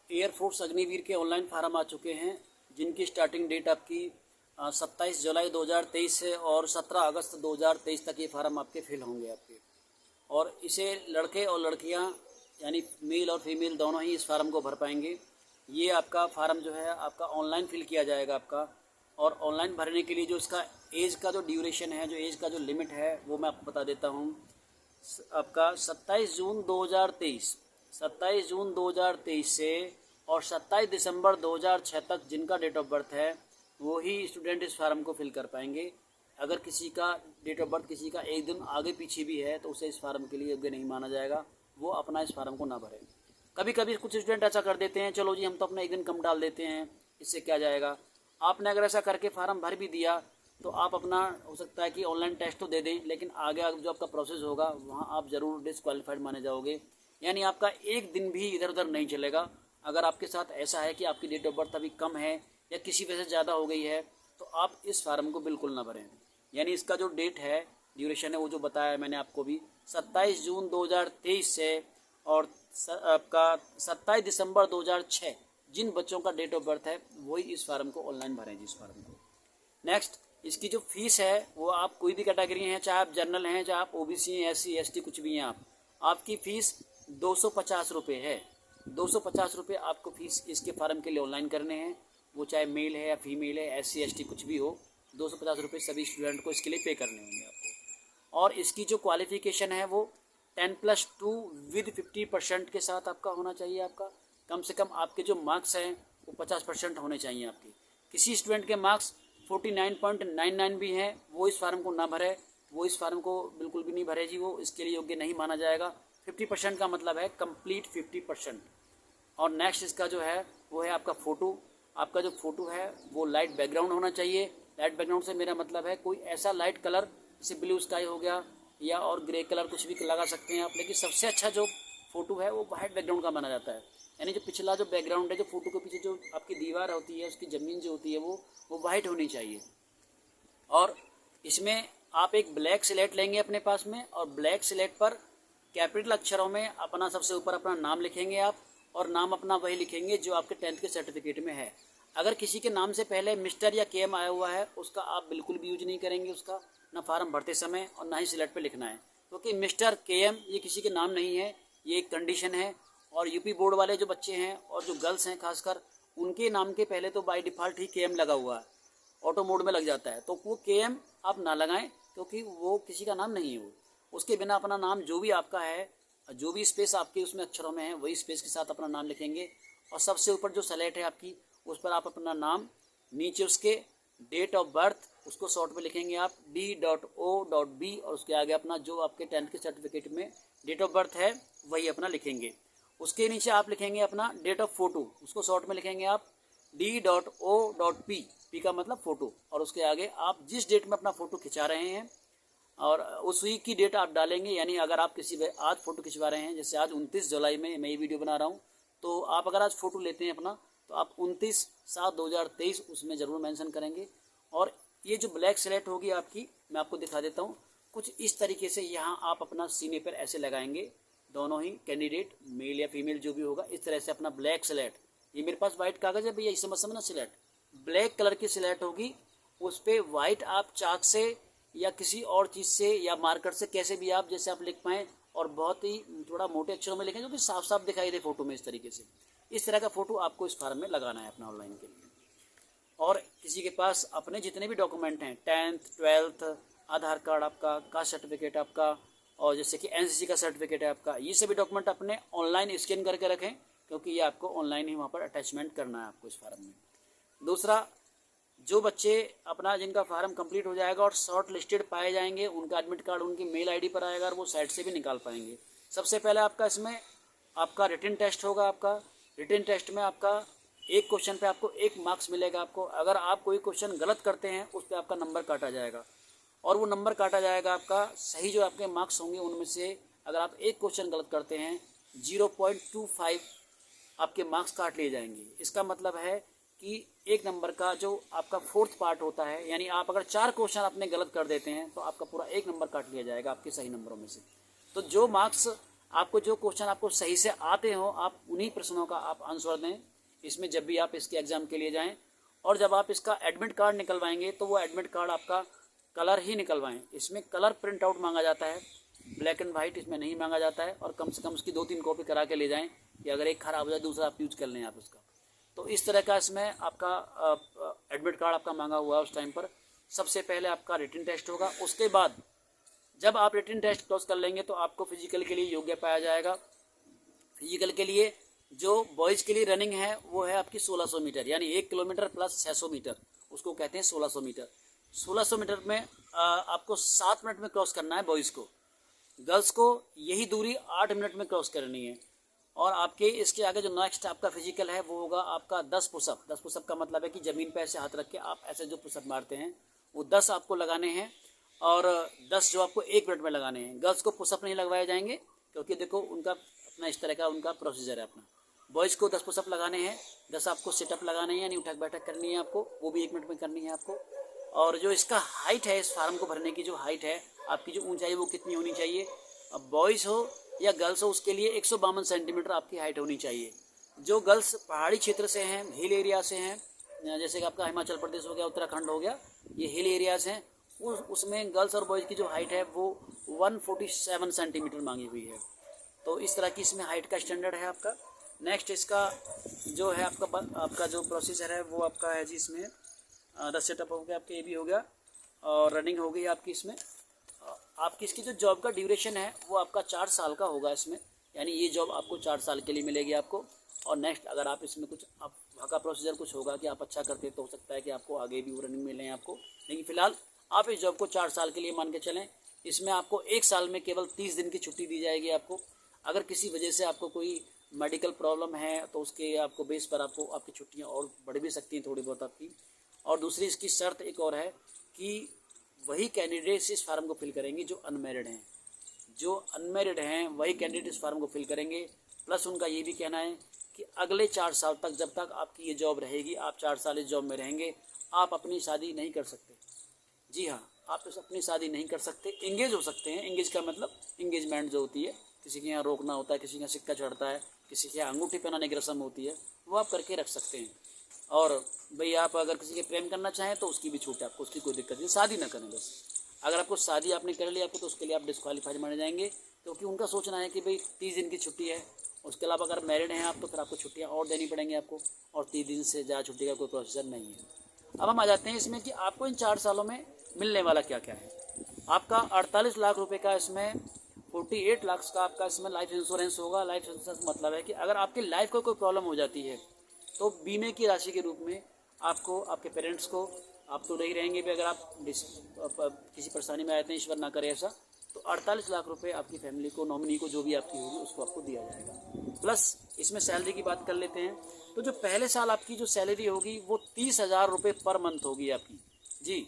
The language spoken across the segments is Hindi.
एयरफोर्स अग्निवीर के ऑनलाइन फार्म आ चुके हैं, जिनकी स्टार्टिंग डेट आपकी 27 जुलाई 2023 है और 17 अगस्त 2023 तक ये फार्म आपके फिल होंगे आपके। और इसे लड़के और लड़कियां यानी मेल और फीमेल दोनों ही इस फार्म को भर पाएंगे। ये आपका फार्म जो है आपका ऑनलाइन फिल किया जाएगा आपका। और ऑनलाइन भरने के लिए जो इसका एज का जो ड्यूरेशन है, जो एज का जो लिमिट है, वो मैं आपको बता देता हूँ। आपका 27 जून 2023 27 जून 2023 से और 27 दिसंबर 2006 तक जिनका डेट ऑफ बर्थ है वो ही स्टूडेंट इस फार्म को फिल कर पाएंगे। अगर किसी का डेट ऑफ बर्थ किसी का एक दिन आगे पीछे भी है तो उसे इस फार्म के लिए योग्य नहीं माना जाएगा, वो अपना इस फार्म को ना भरे। कभी कभी कुछ स्टूडेंट ऐसा कर देते हैं, चलो जी हम तो अपना एक दिन कम डाल देते हैं, इससे क्या जाएगा। आपने अगर ऐसा करके फार्म भर भी दिया तो आप अपना हो सकता है कि ऑनलाइन टेस्ट तो दे दें, लेकिन आगे जो आपका प्रोसेस होगा वहाँ आप ज़रूर डिसक्वालीफाइड माने जाओगे। यानी आपका एक दिन भी इधर उधर नहीं चलेगा। अगर आपके साथ ऐसा है कि आपकी डेट ऑफ बर्थ अभी कम है या किसी वजह से ज़्यादा हो गई है तो आप इस फार्म को बिल्कुल ना भरें। यानी इसका जो डेट है, ड्यूरेशन है, वो जो बताया मैंने आपको भी 27 जून 2023 से और आपका 27 दिसंबर 2006 जिन बच्चों का डेट ऑफ बर्थ है वही इस फार्म को ऑनलाइन भरें जी, इस फार्म को। नेक्स्ट, इसकी जो फीस है वो आप कोई भी कैटेगरी हैं, चाहे आप जनरल हैं, चाहे आप ओबीसी हैं, SC ST कुछ भी हैं, आपकी फ़ीस 250 रुपये है। 250 रुपये आपको फ़ीस इसके फार्म के लिए ऑनलाइन करने हैं, वो चाहे मेल है या फीमेल है, SC ST कुछ भी हो। 250 रुपये सभी स्टूडेंट को इसके लिए पे करने होंगे आपको। और इसकी जो क्वालिफ़िकेशन है वो 10+2 विद 50% के साथ आपका होना चाहिए। आपका कम से कम आपके जो मार्क्स हैं वो 50% होने चाहिए आपके। किसी स्टूडेंट के मार्क्स 49.99 भी हैं, वो इस फार्म को ना भरे, वो इस फार्म को बिल्कुल भी नहीं भरे जी, वो इसके लिए योग्य नहीं माना जाएगा। 50% का मतलब है कंप्लीट 50%। और नेक्स्ट इसका जो है वो है आपका फ़ोटो। आपका जो फ़ोटो है वो लाइट बैकग्राउंड होना चाहिए। लाइट बैकग्राउंड से मेरा मतलब है कोई ऐसा लाइट कलर जैसे ब्लू स्काई हो गया या और ग्रे कलर कुछ भी लगा सकते हैं आप, लेकिन सबसे अच्छा जो फ़ोटो है वो वाइट बैकग्राउंड का माना जाता है। यानी जो पिछला जो बैकग्राउंड है, जो फोटो के पीछे जो आपकी दीवार होती है, उसकी ज़मीन जो होती है वो वाइट होनी चाहिए। और इसमें आप एक ब्लैक स्लेट लेंगे अपने पास में, और ब्लैक स्लेट पर कैपिटल अक्षरों में अपना सबसे ऊपर अपना नाम लिखेंगे आप, और नाम अपना वही लिखेंगे जो आपके 10th के सर्टिफिकेट में है। अगर किसी के नाम से पहले मिस्टर या KM आया हुआ है उसका आप बिल्कुल भी यूज नहीं करेंगे, उसका ना फार्म भरते समय और ना ही स्लेट पे लिखना है, क्योंकि मिस्टर KM ये किसी के नाम नहीं है, ये एक कंडीशन है। और यूपी बोर्ड वाले जो बच्चे हैं और जो गर्ल्स हैं खासकर, उनके नाम के पहले तो बाय डिफ़ॉल्ट ही KM लगा हुआ है, ऑटो मोड में लग जाता है, तो वो KM आप ना लगाएं, क्योंकि वो किसी का नाम नहीं है। वो उसके बिना अपना नाम जो भी आपका है, जो भी स्पेस आपके उसमें अक्षरों में है, वही स्पेस के साथ अपना नाम लिखेंगे। और सबसे ऊपर जो स्लेट है आपकी, उस पर आप अपना नाम, नीचे उसके डेट ऑफ बर्थ, उसको शॉर्ट में लिखेंगे आप D.O.B, और उसके आगे अपना जो आपके 10th के सर्टिफिकेट में डेट ऑफ बर्थ है वही अपना लिखेंगे। उसके नीचे आप लिखेंगे अपना डेट ऑफ फोटो, उसको शॉर्ट में लिखेंगे आप D.O.P, P का मतलब फ़ोटो, और उसके आगे आप जिस डेट में अपना फ़ोटो खिंचा रहे हैं और उसी की डेट आप डालेंगे। यानी अगर आप किसी आज फ़ोटो खिंचवा रहे हैं, जैसे आज 29 जुलाई में मैं ये वीडियो बना रहा हूँ, तो आप अगर आज फ़ोटो लेते हैं अपना, तो आप 29/7/2023 उसमें ज़रूर मेंशन करेंगे। और ये जो ब्लैक स्लेट होगी आपकी, मैं आपको दिखा देता हूँ, कुछ इस तरीके से यहाँ आप अपना सीने पर ऐसे लगाएंगे, दोनों ही कैंडिडेट मेल या फीमेल जो भी होगा, इस तरह से अपना ब्लैक स्लेट। ये मेरे पास वाइट कागज़ है भैया, इसे मत समझना, स्लेट ब्लैक कलर की स्लेट होगी, उस पर वाइट आप चाक से या किसी और चीज़ से या मार्कर से, कैसे भी आप जैसे आप लिख पाएँ, और बहुत ही थोड़ा मोटे अक्षरों में लिखें जो कि साफ साफ दिखाई दे फोटो में। इस तरीके से इस तरह का फ़ोटो आपको इस फार्म में लगाना है अपना ऑनलाइन के लिए। और किसी के पास अपने जितने भी डॉक्यूमेंट हैं, 10th 12th, आधार कार्ड आपका, कास्ट सर्टिफिकेट आपका, और जैसे कि NCC का सर्टिफिकेट है आपका, ये सभी डॉक्यूमेंट अपने ऑनलाइन स्कैन करके रखें, क्योंकि ये आपको ऑनलाइन ही वहाँ पर अटैचमेंट करना है आपको इस फार्म में। दूसरा, जो बच्चे अपना जिनका फार्म कंप्लीट हो जाएगा और शॉर्ट लिस्टेड पाए जाएंगे, उनका एडमिट कार्ड उनकी मेल ID पर आएगा और वो साइट से भी निकाल पाएंगे। सबसे पहले आपका इसमें आपका रिटन टेस्ट होगा। आपका रिटन टेस्ट में आपका एक क्वेश्चन पे आपको 1 मार्क्स मिलेगा आपको। अगर आप कोई क्वेश्चन गलत करते हैं उस पर आपका नंबर काटा जाएगा, और वो नंबर काटा जाएगा आपका सही जो आपके मार्क्स होंगे उनमें से। अगर आप एक क्वेश्चन गलत करते हैं 0.25 आपके मार्क्स काट लिए जाएंगे। इसका मतलब है कि 1 नंबर का जो आपका 4th पार्ट होता है, यानी आप अगर 4 क्वेश्चन आपने गलत कर देते हैं तो आपका पूरा 1 नंबर काट लिया जाएगा आपके सही नंबरों में से। तो जो मार्क्स आपको जो क्वेश्चन आपको सही से आते हो आप उन्हीं प्रश्नों का आप आंसर दें इसमें, जब भी आप इसके एग्ज़ाम के लिए जाएं। और जब आप इसका एडमिट कार्ड निकलवाएंगे तो वो एडमिट कार्ड आपका कलर ही निकलवाएं। इसमें कलर प्रिंट आउट मांगा जाता है, ब्लैक एंड वाइट इसमें नहीं मांगा जाता है। और कम से कम उसकी 2-3 कॉपी करा के ले जाएं कि अगर एक ख़राब हो जाए दूसरा आप यूज कर लें आप उसका। तो इस तरह का इसमें आपका एडमिट कार्ड आपका मांगा हुआ है। उस टाइम पर सबसे पहले आपका रिटन टेस्ट होगा, उसके बाद जब आप रिटन टेस्ट क्रॉस कर लेंगे तो आपको फिजिकल के लिए योग्य पाया जाएगा। फिजिकल के लिए जो बॉयज़ के लिए रनिंग है वो है आपकी 1600 मीटर, यानी 1 किलोमीटर प्लस 600 मीटर, उसको कहते हैं 1600 मीटर। 1600 मीटर में आपको 7 मिनट में क्रॉस करना है बॉयज़ को। गर्ल्स को यही दूरी 8 मिनट में क्रॉस करनी है। और आपके इसके आगे जो नेक्स्ट आपका फिजिकल है वो होगा आपका 10 पुशअप। 10 पुशअप का मतलब है कि ज़मीन पे ऐसे हाथ रख के आप ऐसे जो पुशअप मारते हैं वो 10 आपको लगाने हैं, और 10 जो आपको 1 मिनट में लगाने हैं। गर्ल्स को पुशअप नहीं लगवाए जाएंगे क्योंकि देखो उनका अपना इस तरह का उनका प्रोसीजर है अपना। बॉयज़ को 10 पुशअप लगाने हैं, 10 आपको सिटअप लगाने हैं, यानी उठक बैठक करनी है आपको, वो भी 1 मिनट में करनी है आपको। और जो इसका हाइट है, इस फार्म को भरने की जो हाइट है आपकी, जो ऊंचाई वो कितनी होनी चाहिए, अब बॉयज़ हो या गर्ल्स हो उसके लिए 152 सेंटीमीटर आपकी हाइट होनी चाहिए। जो गर्ल्स पहाड़ी क्षेत्र से हैं, हिल एरिया से हैं, जैसे कि आपका हिमाचल प्रदेश हो गया, उत्तराखंड हो गया, ये हिल एरियाज़ हैं, उसमें गर्ल्स और बॉयज़ की जो हाइट है वो 147 सेंटीमीटर मांगी हुई है। तो इस तरह की इसमें हाइट का स्टैंडर्ड है आपका। नेक्स्ट इसका जो है आपका जो प्रोसीजर है वो आपका है जी, इसमें 10 सेटअप हो गया आपके, ये भी हो गया, और रनिंग हो गई आपकी। इसमें आपकी इसकी जो जॉब का ड्यूरेशन है वो आपका 4 साल का होगा इसमें, यानी ये जॉब आपको 4 साल के लिए मिलेगी आपको। और नेक्स्ट अगर आप इसमें कुछ आप वहाँ का प्रोसीजर कुछ होगा कि आप अच्छा करते तो हो सकता है कि आपको आगे भी वो रनिंग मिले आपको, लेकिन फ़िलहाल आप इस जॉब को 4 साल के लिए मान के चलें। इसमें आपको 1 साल में केवल 30 दिन की छुट्टी दी जाएगी आपको। अगर किसी वजह से आपको कोई मेडिकल प्रॉब्लम है तो उसके आपको बेस पर आपको आपकी छुट्टियाँ और बढ़ भी सकती हैं थोड़ी बहुत आपकी। और दूसरी इसकी शर्त एक और है कि वही कैंडिडेट्स इस फार्म को फिल करेंगे जो अनमैरिड हैं। जो अनमैरिड हैं वही कैंडिडेट इस फार्म को फिल करेंगे। प्लस उनका ये भी कहना है कि अगले 4 साल तक, जब तक आपकी ये जॉब रहेगी, आप 4 साल इस जॉब में रहेंगे, आप अपनी शादी नहीं कर सकते। जी हाँ, आप तो अपनी शादी नहीं कर सकते, एंगेज हो सकते हैं। एंगेज का मतलब एंगेजमेंट जो होती है, किसी के यहाँ रोकना होता है, किसी के यहाँ सिक्का चढ़ता है, किसी के यहाँ अंगूठी पहनाने की रस्म होती है, वो आप करके रख सकते हैं। और भाई आप अगर किसी के प्रेम करना चाहें तो उसकी भी छूट है आपको, उसकी कोई दिक्कत नहीं, शादी ना करें बस। अगर आपको शादी आपने कर ली आपको, तो उसके लिए आप डिस्क्वालीफाइड माने जाएंगे, क्योंकि उनका सोचना है कि भाई 30 दिन की छुट्टी है। उसके अलावा अगर मैरिड हैं आप तो फिर आपको छुट्टियाँ और देनी पड़ेंगी आपको, और 30 दिन से ज़्यादा छुट्टी का कोई प्रोसीजर नहीं है। अब हम आ जाते हैं इसमें कि आपको इन 4 सालों में मिलने वाला क्या क्या है। आपका 48 लाख रुपए का इसमें 48 लाख का आपका इसमें लाइफ इंश्योरेंस होगा। लाइफ इंश्योरेंस मतलब है कि अगर आपकी लाइफ को कोई प्रॉब्लम हो जाती है तो बीमे की राशि के रूप में आपको, आपके पेरेंट्स को, आप तो नहीं रहेंगे भी, अगर आप किसी परेशानी में आए थे, ईश्वर ना करे ऐसा, तो 48 लाख रुपए आपकी फैमिली को, नॉमिनी को, जो भी आपकी होगी उसको आपको दिया जाएगा। प्लस इसमें सैलरी की बात कर लेते हैं, तो जो पहले साल आपकी जो सैलरी होगी वो 30,000 रुपये पर मंथ होगी आपकी। जी,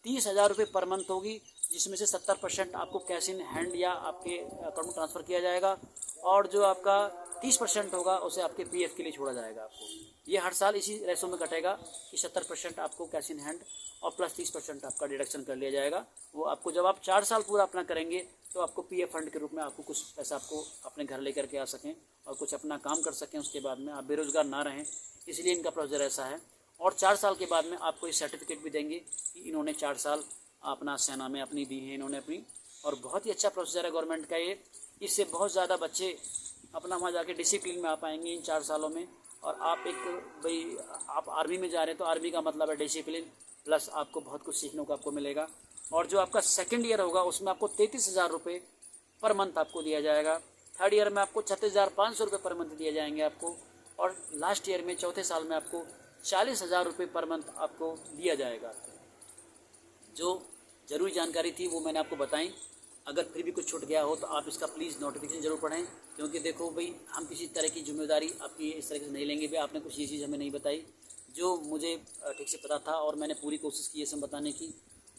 30,000 रुपये पर मंथ होगी, जिसमें से 70% आपको कैश इन हैंड या आपके अकाउंट में ट्रांसफ़र किया जाएगा, और जो आपका 30% होगा उसे आपके पीएफ के लिए छोड़ा जाएगा आपको। ये हर साल इसी रेशो में कटेगा कि 70% आपको कैश इन हैंड और प्लस 30% आपका डिडक्शन कर लिया जाएगा। वो आपको जब आप 4 साल पूरा अपना करेंगे तो आपको पीएफ फंड के रूप में आपको कुछ पैसा आपको अपने घर लेकर के आ सकें और कुछ अपना काम कर सकें, उसके बाद में आप बेरोज़गार ना रहें, इसलिए इनका प्रोसीजर ऐसा है। और 4 साल के बाद में आपको ये सर्टिफिकेट भी देंगे कि इन्होंने 4 साल अपना सेना में अपनी दी है इन्होंने अपनी। और बहुत ही अच्छा प्रोसीजर है गवर्नमेंट का ये। इससे बहुत ज़्यादा बच्चे अपना वहाँ जाके डिसिप्लिन में आ पाएंगे इन 4 सालों में। और आप एक भाई आप आर्मी में जा रहे हैं तो आर्मी का मतलब है डिसिप्लिन, प्लस आपको बहुत कुछ सीखने को आपको मिलेगा। और जो आपका सेकंड ईयर होगा उसमें आपको 33,000 रुपये पर मंथ आपको दिया जाएगा। थर्ड ईयर में आपको 36,500 रुपये पर मंथ दिए जाएंगे आपको। और लास्ट ईयर में, चौथे साल में, आपको 40,000 रुपये पर मंथ आपको दिया जाएगा। जो ज़रूरी जानकारी थी वो मैंने आपको बताई। अगर फिर भी कुछ छूट गया हो तो आप इसका प्लीज़ नोटिफिकेशन ज़रूर पढ़ें, क्योंकि देखो भाई हम किसी तरह की जिम्मेदारी आपकी इस तरह से नहीं लेंगे। भाई आपने कुछ ये चीज़ हमें नहीं बताई जो मुझे ठीक से पता था, और मैंने पूरी कोशिश की ये सब बताने की।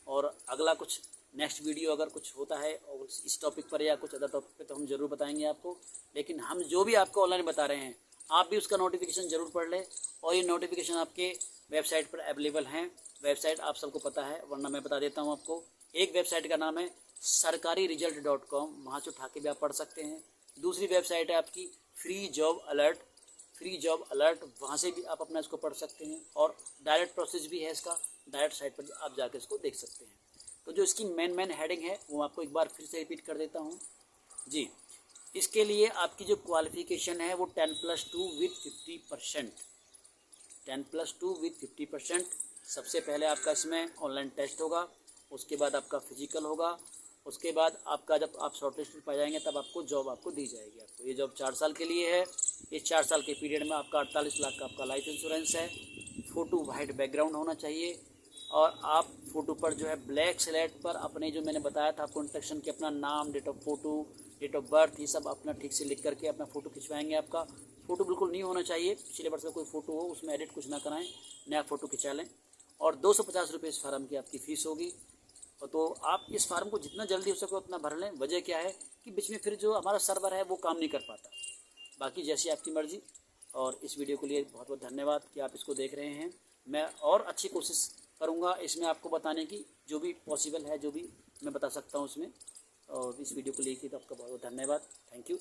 और अगला कुछ नेक्स्ट वीडियो अगर कुछ होता है और इस टॉपिक पर या कुछ अदर टॉपिक पर तो हम ज़रूर बताएंगे आपको। लेकिन हम जो भी आपको ऑनलाइन बता रहे हैं आप भी उसका नोटिफिकेशन ज़रूर पढ़ लें, और ये नोटिफिकेशन आपके वेबसाइट पर अवेलेबल हैं। वेबसाइट आप सबको पता है, वरना मैं बता देता हूँ आपको। एक वेबसाइट का नाम है sarkariresult.com, वहाँ से उठा के भी आप पढ़ सकते हैं। दूसरी वेबसाइट है आपकी फ्री जॉब अलर्ट, वहाँ से भी आप अपना इसको पढ़ सकते हैं। और डायरेक्ट प्रोसेस भी है इसका, डायरेक्ट साइट पर आप जाकर इसको देख सकते हैं। तो जो इसकी मेन हेडिंग है वो आपको एक बार फिर से रिपीट कर देता हूँ जी। इसके लिए आपकी जो क्वालिफ़िकेशन है वो 10+2 विथ 50%, 10+2 विथ 50%। सबसे पहले आपका इसमें ऑनलाइन टेस्ट होगा, उसके बाद आपका फिजिकल होगा, उसके बाद आपका जब आप शॉर्टलिस्टेड पाए जाएंगे तब आपको जॉब आपको दी जाएगी। आपको ये जॉब 4 साल के लिए है। इस 4 साल के पीरियड में आपका 48 लाख का आपका लाइफ इंश्योरेंस है। फ़ोटो वाइट बैकग्राउंड होना चाहिए और आप फ़ोटो पर जो है ब्लैक स्लेट पर अपने जो मैंने बताया था आपको इंस्ट्रक्शन के अपना नाम, डेट ऑफ बर्थ, ये सब अपना ठीक से लिख करके अपना फ़ोटो खिंचवाएंगे। आपका फ़ोटो बिल्कुल न्यू होना चाहिए, पिछले वर्ष का कोई फ़ोटो हो उसमें एडिट कुछ ना कराएं, नया फ़ोटो खिंचा लें। और 250 रुपये इस फार्म की आपकी फ़ीस होगी। तो आप इस फार्म को जितना जल्दी हो सके उतना भर लें। वजह क्या है कि बीच में फिर जो हमारा सर्वर है वो काम नहीं कर पाता। बाकी जैसी आपकी मर्ज़ी। और इस वीडियो के लिए बहुत बहुत धन्यवाद कि आप इसको देख रहे हैं। मैं और अच्छी कोशिश करूँगा इसमें आपको बताने की, जो भी पॉसिबल है, जो भी मैं बता सकता हूँ उसमें। और इस वीडियो को लेकर तो आपका बहुत बहुत धन्यवाद। Thank you.